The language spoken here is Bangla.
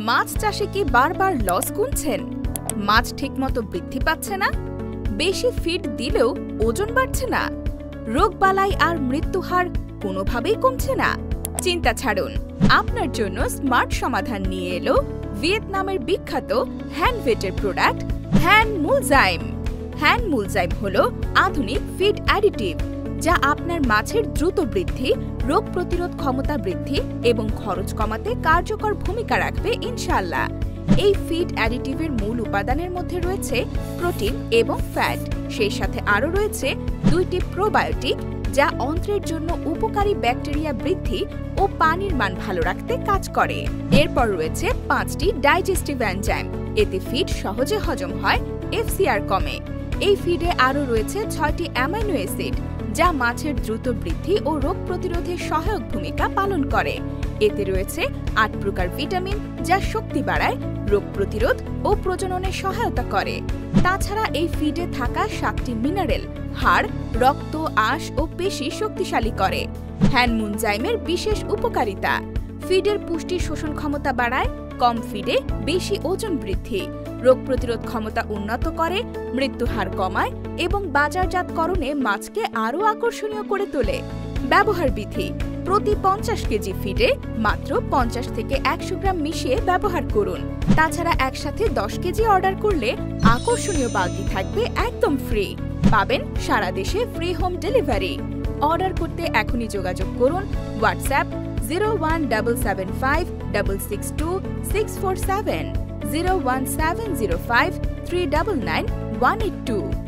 মাছ চাষে কি বারবার লস গুনছেন? মাছ ঠিকমতো বৃদ্ধি পাচ্ছে না? বেশি ফিড দিলেও ওজন বাড়ছে না? রোগবালাই আর মৃত্যুহার কোনোভাবেই কমছে না? চিন্তা ছাড়ুন, আপনার জন্য স্মার্ট সমাধান নিয়ে এলো ভিয়েতনামের বিখ্যাত হ্যান্ডভেটের প্রোডাক্ট হ্যানমুলজাইম। হ্যানমুলজাইম হলো আধুনিক ফিড অ্যাডিটিভ, যা আপনার মাছের দ্রুত বৃদ্ধি, রোগ প্রতিরোধ ক্ষমতা বৃদ্ধি এবং খরচ কমাতে কার্যকর ভূমিকা রাখবে ইনশাআল্লাহ। এই ফিড অ্যাডিটিভের মূল উপাদানের মধ্যে রয়েছে প্রোটিন এবং ফ্যাট, সেই সাথে আরও রয়েছে 2টি প্রোবায়োটিক, যা অন্ত্রের জন্য উপকারী ব্যাকটেরিয়া বৃদ্ধি ও পানির মান ভালো রাখতে কাজ করে। এরপর রয়েছে 5টি ডাইজেস্টিভ এনজাইম, এতে ফিড সহজে হজম হয়, এফসিআর কমে। এই ফিডে আরও রয়েছে 6টি অ্যামাইনো অ্যাসিড, যা মাছের দ্রুত বৃদ্ধি ও রোগ প্রতিরোধে সহায়ক ভূমিকা পালন করে। এতে রয়েছে 8 প্রকার ভিটামিন, যা শক্তি বাড়ায়, রোগ প্রতিরোধ ও প্রজননে সহায়তা করে। তাছাড়া এই ফিডে থাকা 7টি মিনারেল হাড়, রক্ত, আঁশ ও পেশি শক্তিশালী করে। হ্যানমুলজাইমের বিশেষ উপকারিতা: ফিডের পুষ্টি শোষণ ক্ষমতা বাড়ায়, কম ফিডে বেশি ওজন বৃদ্ধি, রোগ প্রতিরোধ ক্ষমতা উন্নত করে, মৃত্যুহার কমায় এবং বাজারজাতকরণে মাছকে আরও আকর্ষণীয় করে তোলে। ব্যবহার বিধি: প্রতি 50 কেজি ফিডে মাত্র 50 থেকে 100 গ্রাম মিশিয়ে ব্যবহার করুন। তাছাড়া একসাথে 10 কেজি অর্ডার করলে আকর্ষণীয় বালতি থাকবে একদম ফ্রি। পাবেন সারা দেশে ফ্রি হোম ডেলিভারি। অর্ডার করতে এখনই যোগাযোগ করুন হোয়াটসঅ্যাপ 01775662647, 01705399182।